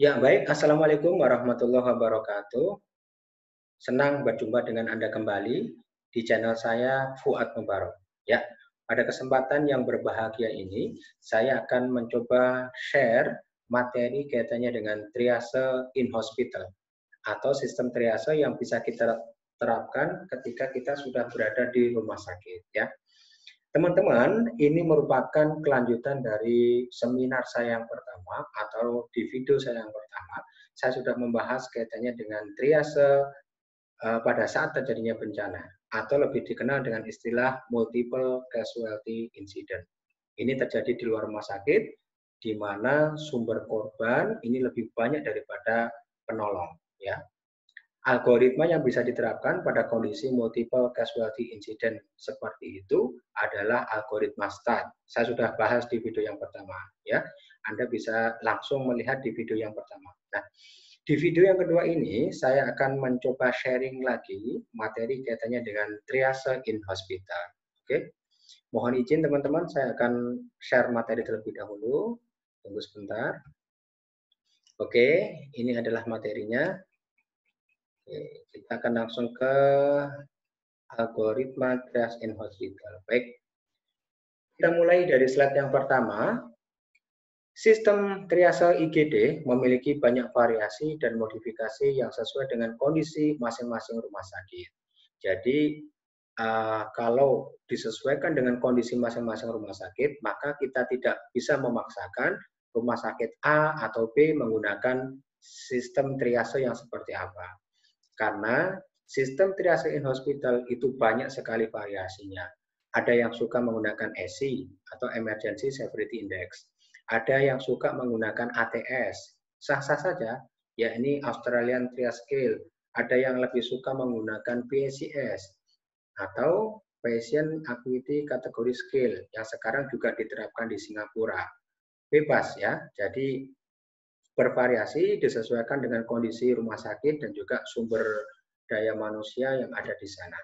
Ya, baik. Assalamualaikum warahmatullahi wabarakatuh. Senang berjumpa dengan Anda kembali di channel saya Fuad Mubarok. Ya, pada kesempatan yang berbahagia ini, saya akan mencoba share materi kaitannya dengan triase in hospital atau sistem triase yang bisa kita terapkan ketika kita sudah berada di rumah sakit. Ya, teman-teman, ini merupakan kelanjutan dari seminar saya yang pertama atau di video saya yang pertama. Saya sudah membahas kaitannya dengan triase pada saat terjadinya bencana atau lebih dikenal dengan istilah multiple casualty incident. Ini terjadi di luar rumah sakit di mana sumber korban ini lebih banyak daripada penolong, ya. Algoritma yang bisa diterapkan pada kondisi multiple casualty incident seperti itu adalah algoritma START. Saya sudah bahas di video yang pertama, ya. Anda bisa langsung melihat di video yang pertama. Nah, di video yang kedua ini saya akan mencoba sharing lagi materi kaitannya dengan triase in hospital. Oke. Mohon izin teman-teman, saya akan share materi terlebih dahulu. Tunggu sebentar. Oke, ini adalah materinya. Oke, kita akan langsung ke algoritma triage in hospital. Baik, kita mulai dari slide yang pertama. Sistem triase IGD memiliki banyak variasi dan modifikasi yang sesuai dengan kondisi masing-masing rumah sakit. Jadi, kalau disesuaikan dengan kondisi masing-masing rumah sakit, maka kita tidak bisa memaksakan rumah sakit A atau B menggunakan sistem triase yang seperti apa. Karena sistem triase in hospital itu banyak sekali variasinya. Ada yang suka menggunakan ESI atau Emergency Severity Index. Ada yang suka menggunakan ATS. Sah-sah saja, ya ini Australian Triage Scale. Ada yang lebih suka menggunakan PACS atau Patient Acuity Category Scale yang sekarang juga diterapkan di Singapura. Bebas ya, jadi bervariasi disesuaikan dengan kondisi rumah sakit dan juga sumber daya manusia yang ada di sana.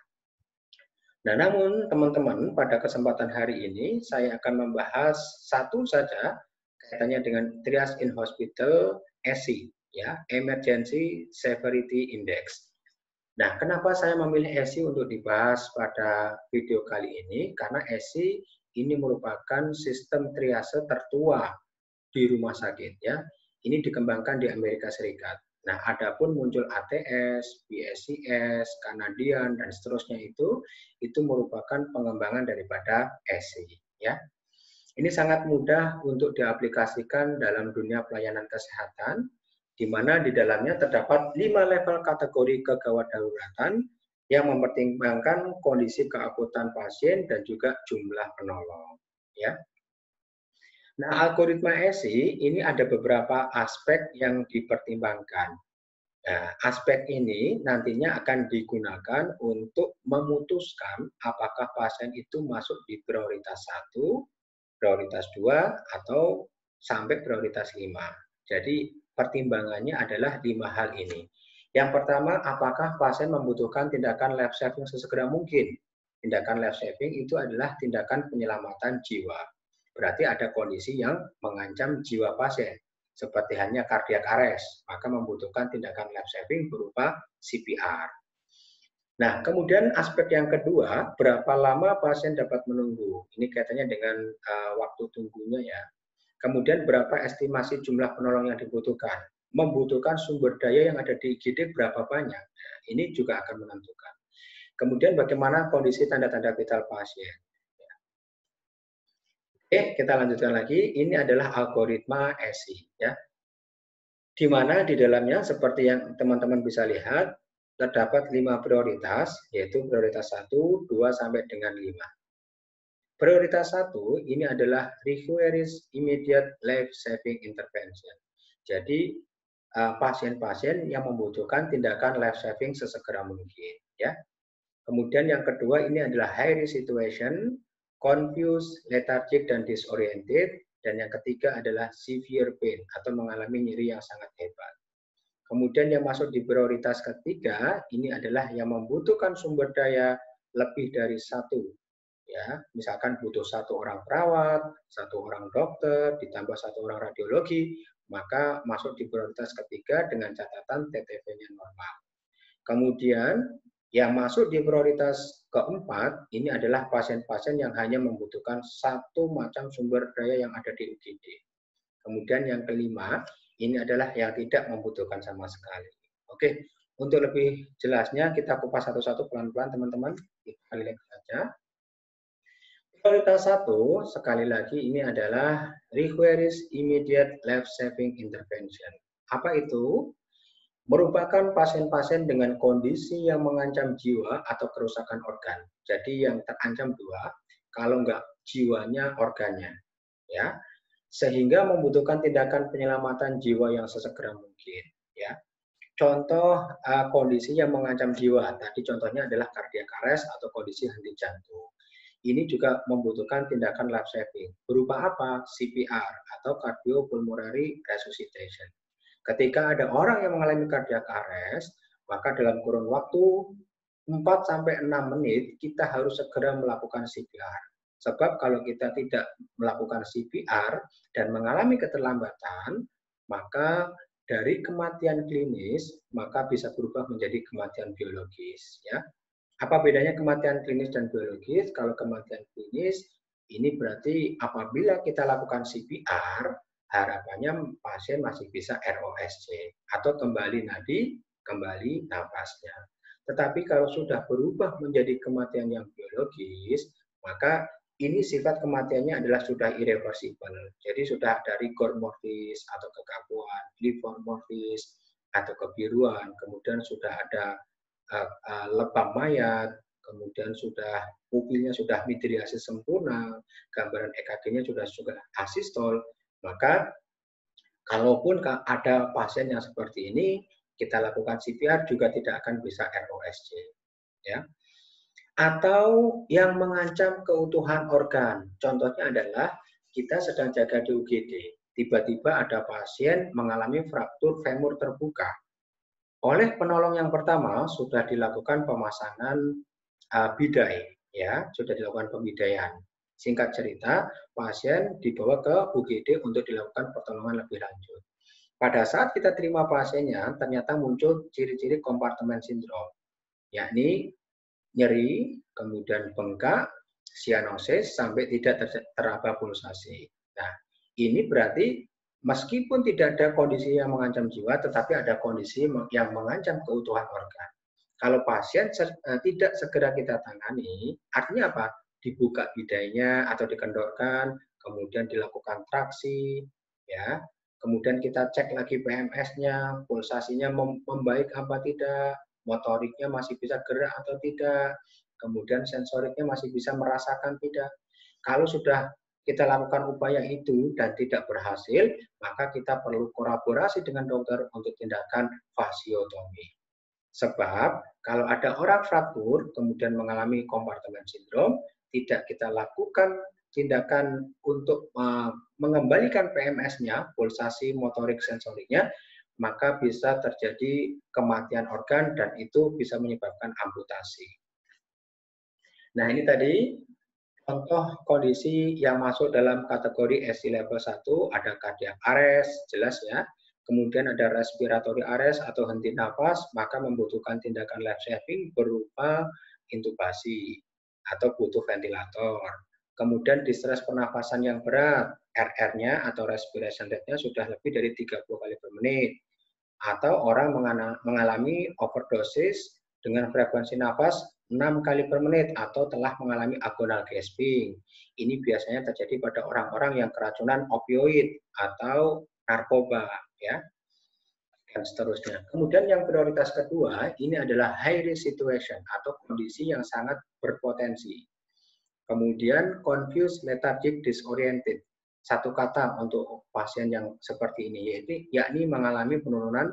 Nah, namun teman-teman, pada kesempatan hari ini saya akan membahas satu saja kaitannya dengan triage in hospital ESI, ya, Emergency Severity Index. Nah, kenapa saya memilih ESI untuk dibahas pada video kali ini? Karena ESI ini merupakan sistem triase tertua di rumah sakit, ya. Ini dikembangkan di Amerika Serikat. Nah, adapun muncul ATS, BSCS, Kanadian, dan seterusnya itu merupakan pengembangan daripada ESI. Ya. Ini sangat mudah untuk diaplikasikan dalam dunia pelayanan kesehatan, di mana di dalamnya terdapat 5 level kategori kegawat daruratan yang mempertimbangkan kondisi keakutan pasien dan juga jumlah penolong. Ya. Nah, algoritma ESI ini ada beberapa aspek yang dipertimbangkan. Nah, aspek ini nantinya akan digunakan untuk memutuskan apakah pasien itu masuk di prioritas 1, prioritas 2, atau sampai prioritas 5. Jadi, pertimbangannya adalah 5 hal ini. Yang pertama, apakah pasien membutuhkan tindakan life saving sesegera mungkin? Tindakan life saving itu adalah tindakan penyelamatan jiwa. Berarti ada kondisi yang mengancam jiwa pasien, seperti hanya cardiac arrest, maka membutuhkan tindakan life saving berupa CPR. Nah, kemudian aspek yang kedua, berapa lama pasien dapat menunggu? Ini kaitannya dengan waktu tunggunya ya. Kemudian berapa estimasi jumlah penolong yang dibutuhkan? Membutuhkan sumber daya yang ada di IGD berapa banyak? Nah, ini juga akan menentukan. Kemudian bagaimana kondisi tanda-tanda vital pasien? Oke, kita lanjutkan lagi. Ini adalah algoritma ESI, ya. Di mana di dalamnya seperti yang teman-teman bisa lihat, terdapat 5 prioritas, yaitu prioritas 1, 2, sampai dengan 5. Prioritas 1 ini adalah requires immediate life-saving intervention. Jadi, pasien-pasien yang membutuhkan tindakan life-saving sesegera mungkin. Ya. Kemudian yang kedua ini adalah high risk situation, confused, lethargic, dan disoriented. Dan yang ketiga adalah severe pain atau mengalami nyeri yang sangat hebat. Kemudian yang masuk di prioritas ketiga ini adalah yang membutuhkan sumber daya lebih dari satu. Ya, misalkan butuh 1 orang perawat, 1 orang dokter, ditambah 1 orang radiologi, maka masuk di prioritas ketiga dengan catatan TTV-nya normal. Kemudian yang masuk di prioritas keempat ini adalah pasien-pasien yang hanya membutuhkan satu macam sumber daya yang ada di UGD. Kemudian yang kelima, ini adalah yang tidak membutuhkan sama sekali. Oke, untuk lebih jelasnya kita kupas satu-satu pelan-pelan teman-teman. Kita lihat saja. Prioritas 1, sekali lagi ini adalah requires immediate life-saving intervention. Apa itu? Merupakan pasien-pasien dengan kondisi yang mengancam jiwa atau kerusakan organ. Jadi yang terancam dua, kalau enggak jiwanya, organnya. Ya, sehingga membutuhkan tindakan penyelamatan jiwa yang sesegera mungkin. Ya, contoh kondisi yang mengancam jiwa, tadi contohnya adalah cardiac arrest atau kondisi henti jantung. Ini juga membutuhkan tindakan life saving. Berupa apa? CPR atau cardiopulmonary resuscitation. Ketika ada orang yang mengalami cardiac arrest, maka dalam kurun waktu 4-6 menit kita harus segera melakukan CPR. Sebab kalau kita tidak melakukan CPR dan mengalami keterlambatan, maka dari kematian klinis maka bisa berubah menjadi kematian biologis. Ya. Apa bedanya kematian klinis dan biologis? Kalau kematian klinis ini berarti apabila kita lakukan CPR, harapannya pasien masih bisa ROSC atau kembali nadi, kembali napasnya. Tetapi kalau sudah berubah menjadi kematian yang biologis, maka ini sifat kematiannya adalah sudah irreversible. Jadi sudah ada rigor mortis atau kekakuan, livor mortis atau kebiruan, kemudian sudah ada lebam mayat, kemudian sudah pupilnya sudah midriasis sempurna, gambaran EKG-nya sudah asistol, maka kalaupun ada pasien yang seperti ini, kita lakukan CPR juga tidak akan bisa ROSC. Ya. Atau yang mengancam keutuhan organ. Contohnya adalah kita sedang jaga di UGD, tiba-tiba ada pasien mengalami fraktur femur terbuka. Oleh penolong yang pertama sudah dilakukan pemasangan bidai, ya, sudah dilakukan pembidaian. Singkat cerita, pasien dibawa ke UGD untuk dilakukan pertolongan lebih lanjut. Pada saat kita terima pasiennya, ternyata muncul ciri-ciri kompartemen sindrom, yakni nyeri, kemudian bengkak, sianosis, sampai tidak teraba pulsasi. Nah, ini berarti meskipun tidak ada kondisi yang mengancam jiwa, tetapi ada kondisi yang mengancam keutuhan organ. Kalau pasien tidak segera kita tangani, artinya apa? Dibuka bidainya atau dikendorkan, kemudian dilakukan traksi, ya. Kemudian kita cek lagi PMS-nya, pulsasinya membaik apa tidak, motoriknya masih bisa gerak atau tidak, kemudian sensoriknya masih bisa merasakan tidak. Kalau sudah kita lakukan upaya itu dan tidak berhasil, maka kita perlu kolaborasi dengan dokter untuk tindakan fasiotomi. Sebab kalau ada orang fraktur kemudian mengalami kompartemen sindrom, tidak kita lakukan tindakan untuk mengembalikan PMS-nya, pulsasi motorik sensoriknya, maka bisa terjadi kematian organ dan itu bisa menyebabkan amputasi. Nah, ini tadi contoh kondisi yang masuk dalam kategori SI level 1, ada cardiac arrest, jelas ya. Kemudian ada respiratory arrest atau henti nafas, maka membutuhkan tindakan life saving berupa intubasi atau butuh ventilator. Kemudian distress pernafasan yang berat, RR-nya atau respiration rate-nya sudah lebih dari 30 kali per menit. Atau orang mengalami overdosis dengan frekuensi nafas 6 kali per menit atau telah mengalami agonal gasping. Ini biasanya terjadi pada orang-orang yang keracunan opioid atau narkoba, ya, dan seterusnya. Kemudian yang prioritas kedua, ini adalah high risk situation atau kondisi yang sangat berpotensi. Kemudian confused, lethargic, disoriented. Satu kata untuk pasien yang seperti ini, yakni mengalami penurunan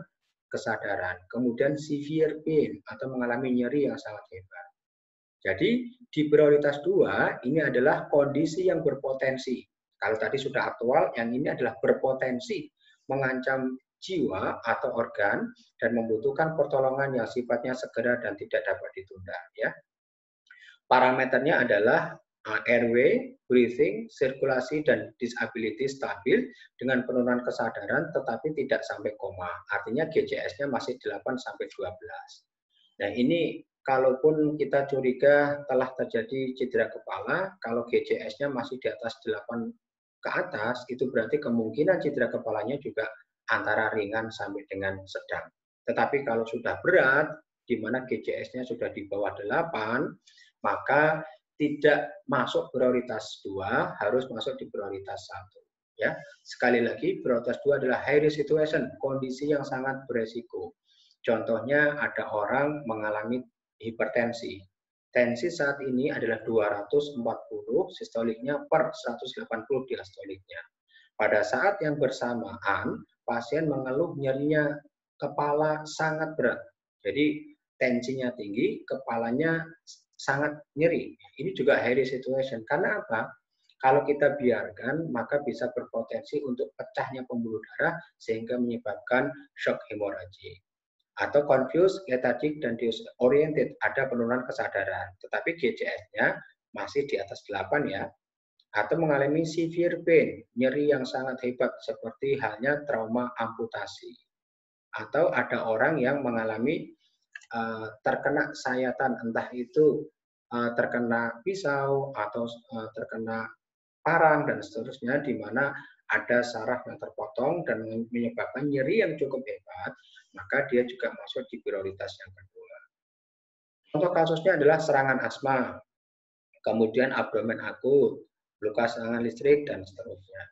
kesadaran. Kemudian severe pain atau mengalami nyeri yang sangat hebat. Jadi di prioritas 2 ini adalah kondisi yang berpotensi. Kalau tadi sudah aktual, yang ini adalah berpotensi mengancam jiwa atau organ dan membutuhkan pertolongan yang sifatnya segera dan tidak dapat ditunda. Ya. Parameternya adalah airway, breathing, sirkulasi, dan disability stabil dengan penurunan kesadaran tetapi tidak sampai koma. Artinya GCS-nya masih 8 sampai 12. Nah, ini kalaupun kita curiga telah terjadi cedera kepala, kalau GCS-nya masih di atas 8 ke atas, itu berarti kemungkinan cedera kepalanya juga antara ringan sampai dengan sedang. Tetapi kalau sudah berat, di mana GCS-nya sudah di bawah 8, maka tidak masuk prioritas 2, harus masuk di prioritas 1. Ya, sekali lagi prioritas 2 adalah high risk situation, kondisi yang sangat beresiko. Contohnya ada orang mengalami hipertensi. Tensi saat ini adalah 240 sistoliknya per 180 diastoliknya. Pada saat yang bersamaan, pasien mengeluh nyerinya kepala sangat berat. Jadi tensinya tinggi, kepalanya sangat nyeri. Ini juga high risk situation. Karena apa? Kalau kita biarkan, maka bisa berpotensi untuk pecahnya pembuluh darah sehingga menyebabkan shock hemorrhage. Atau confused, lethargic, dan disoriented, ada penurunan kesadaran. Tetapi GCS-nya masih di atas 8 ya. Atau mengalami severe pain, nyeri yang sangat hebat seperti halnya trauma amputasi. Atau ada orang yang mengalami terkena sayatan, entah itu terkena pisau atau terkena parang dan seterusnya, di mana ada saraf yang terpotong dan menyebabkan nyeri yang cukup hebat, maka dia juga masuk di prioritas yang kedua. Contoh kasusnya adalah serangan asma, kemudian abdomen akut, luka serangan listrik, dan seterusnya.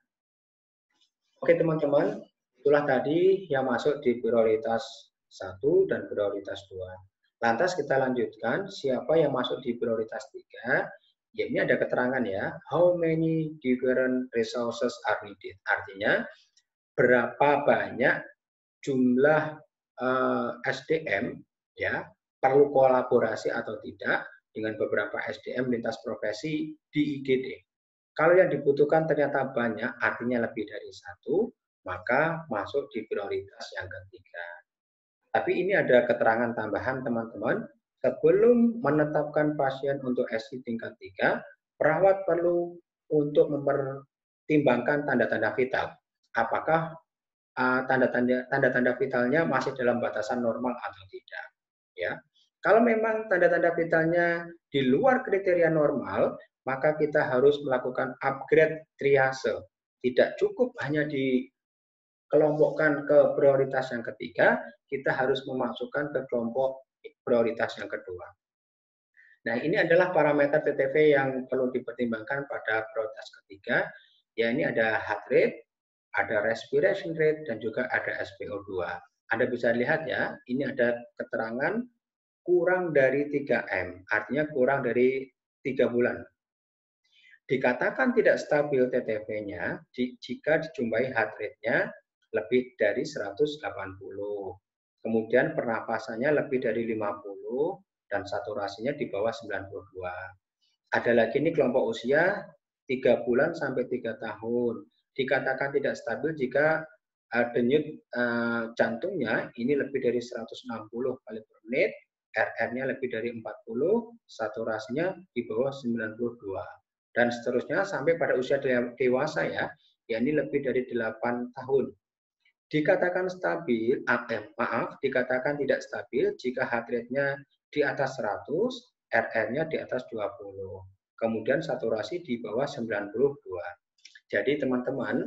Oke teman-teman, itulah tadi yang masuk di prioritas 1 dan prioritas 2. Lantas kita lanjutkan, siapa yang masuk di prioritas 3? Ya, ini ada keterangan ya, how many different resources are needed. Artinya, berapa banyak jumlah SDM ya perlu kolaborasi atau tidak dengan beberapa SDM lintas profesi di IGD. Kalau yang dibutuhkan ternyata banyak, artinya lebih dari 1, maka masuk di prioritas yang ketiga. Tapi ini ada keterangan tambahan teman-teman. Sebelum menetapkan pasien untuk SI tingkat 3, perawat perlu untuk mempertimbangkan tanda-tanda vital. Apakah tanda-tanda vitalnya masih dalam batasan normal atau tidak? Ya, kalau memang tanda-tanda vitalnya di luar kriteria normal, maka kita harus melakukan upgrade triase. Tidak cukup hanya dikelompokkan ke prioritas yang ketiga, kita harus memasukkan ke kelompok prioritas yang kedua. Nah, ini adalah parameter TTV yang perlu dipertimbangkan pada prioritas ketiga. Ya, ini ada heart rate, ada respiration rate, dan juga ada SpO2. Anda bisa lihat ya, ini ada keterangan kurang dari 3M, artinya kurang dari 3 bulan. Dikatakan tidak stabil TTV-nya jika dijumpai heart rate-nya lebih dari 180. Kemudian pernapasannya lebih dari 50 dan saturasinya di bawah 92. Ada lagi ini kelompok usia 3 bulan sampai 3 tahun. Dikatakan tidak stabil jika denyut jantungnya ini lebih dari 160 kali per menit, RR-nya lebih dari 40, saturasinya di bawah 92. Dan seterusnya sampai pada usia dewasa ya, yakni lebih dari 8 tahun. Dikatakan stabil, dikatakan tidak stabil jika heart rate-nya di atas 100, RR-nya di atas 20. Kemudian saturasi di bawah 92. Jadi teman-teman,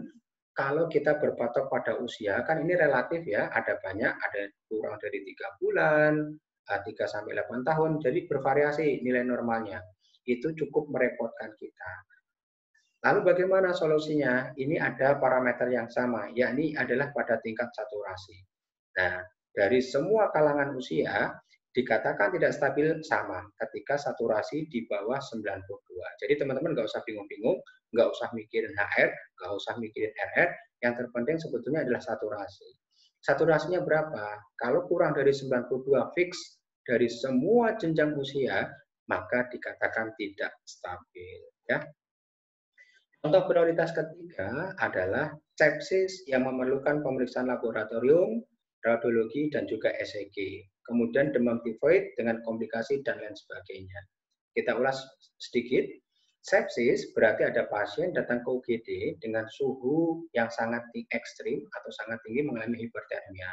kalau kita berpatok pada usia, kan ini relatif ya, ada banyak, ada kurang dari 3 bulan, 3 sampai 8 tahun, jadi bervariasi nilai normalnya. Itu cukup merepotkan kita. Lalu bagaimana solusinya? Ini ada parameter yang sama, yakni adalah pada tingkat saturasi. Nah, dari semua kalangan usia, dikatakan tidak stabil sama ketika saturasi di bawah 92. Jadi teman-teman nggak usah bingung-bingung, nggak usah mikirin HR, nggak usah mikirin RR, yang terpenting sebetulnya adalah saturasi. Saturasinya berapa? Kalau kurang dari 92 fix dari semua jenjang usia, maka dikatakan tidak stabil. Ya. Contoh prioritas ketiga adalah sepsis yang memerlukan pemeriksaan laboratorium, radiologi, dan juga ECG. Kemudian demam tifoid dengan komplikasi dan lain sebagainya. Kita ulas sedikit. Sepsis berarti ada pasien datang ke UGD dengan suhu yang sangat ekstrim atau sangat tinggi mengalami hipertermia.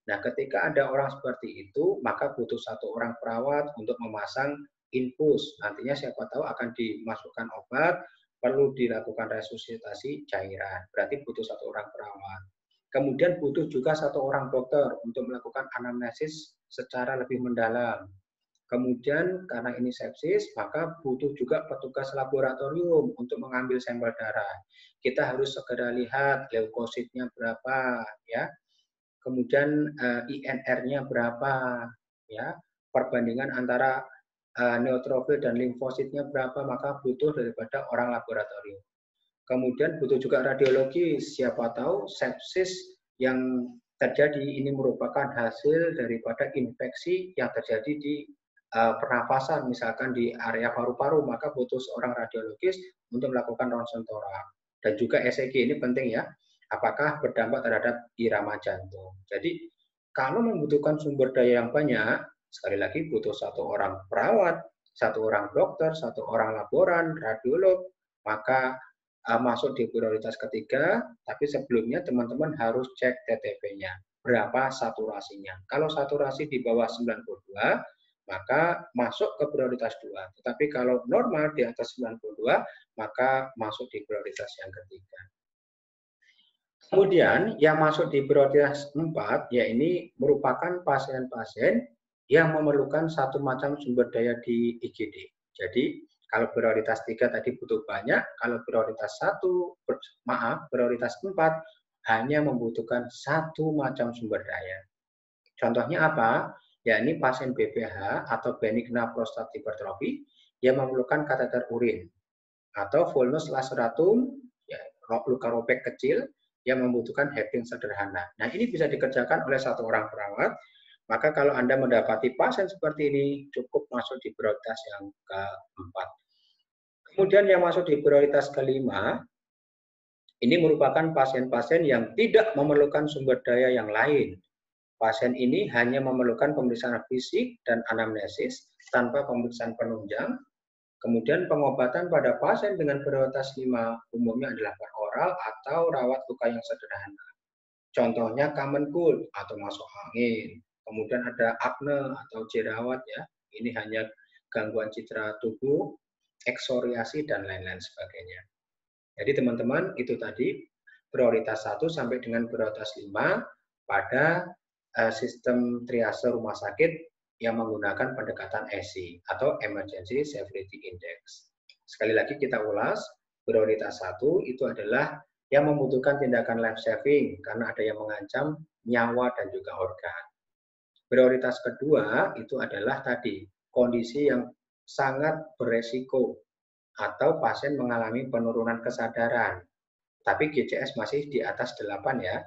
Nah, ketika ada orang seperti itu, maka butuh satu orang perawat untuk memasang infus. Nantinya siapa tahu akan dimasukkan obat, perlu dilakukan resusitasi cairan. Berarti butuh satu orang perawat. Kemudian butuh juga satu orang dokter untuk melakukan anamnesis secara lebih mendalam. Kemudian karena ini sepsis, maka butuh juga petugas laboratorium untuk mengambil sampel darah. Kita harus segera lihat leukositnya berapa, ya. Kemudian INR-nya berapa, ya. Perbandingan antara neutrofil dan limfositnya berapa, maka butuh daripada orang laboratorium. Kemudian butuh juga radiologi, siapa tahu sepsis yang terjadi ini merupakan hasil daripada infeksi yang terjadi di pernafasan, misalkan di area paru-paru, maka butuh seorang radiologis untuk melakukan ronsen torak. Dan juga ECG ini penting ya, apakah berdampak terhadap irama jantung. Jadi kalau membutuhkan sumber daya yang banyak, sekali lagi butuh satu orang perawat, satu orang dokter, satu orang laboran, radiolog, maka masuk di prioritas ketiga, tapi sebelumnya teman-teman harus cek TTP-nya, berapa saturasinya. Kalau saturasi di bawah 92, maka masuk ke prioritas 2. Tetapi kalau normal di atas 92, maka masuk di prioritas yang ketiga. Kemudian yang masuk di prioritas 4, ya ini merupakan pasien-pasien yang memerlukan satu macam sumber daya di IGD. Jadi kalau prioritas 3 tadi butuh banyak, kalau prioritas 1, prioritas 4 hanya membutuhkan satu macam sumber daya. Contohnya apa? Ya ini pasien BPH atau benigna prostat hipertrofi yang memerlukan kateter urin atau volnus laceratum, ya, luka robek kecil yang membutuhkan hacking sederhana. Nah ini bisa dikerjakan oleh satu orang perawat. Maka kalau Anda mendapati pasien seperti ini cukup masuk di prioritas yang keempat. Kemudian yang masuk di prioritas kelima, ini merupakan pasien-pasien yang tidak memerlukan sumber daya yang lain. Pasien ini hanya memerlukan pemeriksaan fisik dan anamnesis tanpa pemeriksaan penunjang. Kemudian pengobatan pada pasien dengan prioritas 5 umumnya adalah oral atau rawat luka yang sederhana. Contohnya common cold atau masuk angin. Kemudian ada akne atau jerawat ya. Ini hanya gangguan citra tubuh, eksoriasi dan lain-lain sebagainya. Jadi teman-teman itu tadi prioritas 1 sampai dengan prioritas 5 pada sistem triase rumah sakit yang menggunakan pendekatan ESI atau Emergency Severity Index. Sekali lagi kita ulas, prioritas 1 itu adalah yang membutuhkan tindakan life saving karena ada yang mengancam nyawa dan juga organ. Prioritas kedua itu adalah tadi kondisi yang sangat beresiko atau pasien mengalami penurunan kesadaran, tapi GCS masih di atas 8 ya.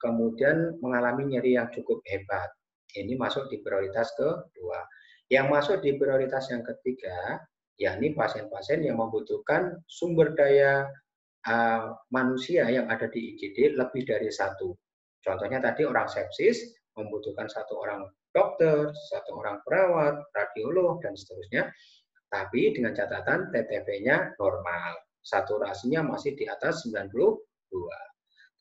Kemudian mengalami nyeri yang cukup hebat. Ini masuk di prioritas kedua. Yang masuk di prioritas yang ketiga, yakni pasien-pasien yang membutuhkan sumber daya manusia yang ada di IGD lebih dari satu. Contohnya tadi orang sepsis membutuhkan satu orang dokter, satu orang perawat, radiolog, dan seterusnya. Tapi dengan catatan TTP-nya normal. Saturasinya masih di atas 92.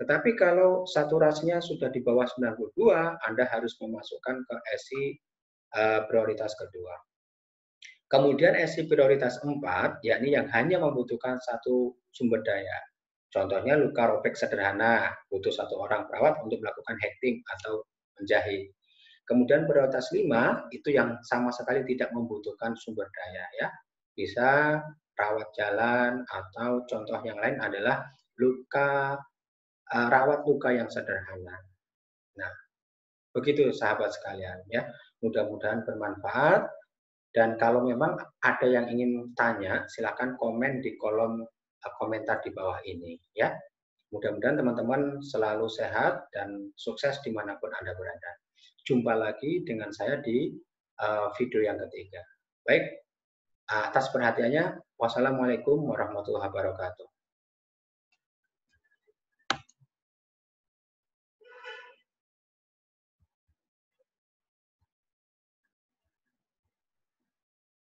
Tetapi kalau saturasinya sudah di bawah 92, Anda harus memasukkan ke ESI prioritas kedua. Kemudian ESI prioritas 4, yakni yang hanya membutuhkan satu sumber daya. Contohnya luka robek sederhana, butuh satu orang perawat untuk melakukan hacking atau menjahit. Kemudian prioritas 5, itu yang sama sekali tidak membutuhkan sumber daya. Ya. Bisa rawat jalan atau contoh yang lain adalah rawat luka yang sederhana. Nah, begitu sahabat sekalian ya. Mudah-mudahan bermanfaat dan kalau memang ada yang ingin tanya, silakan komen di kolom komentar di bawah ini ya. Mudah-mudahan teman-teman selalu sehat dan sukses dimanapun Anda berada. Jumpa lagi dengan saya di video yang ketiga. Baik, atas perhatiannya, wassalamualaikum warahmatullahi wabarakatuh.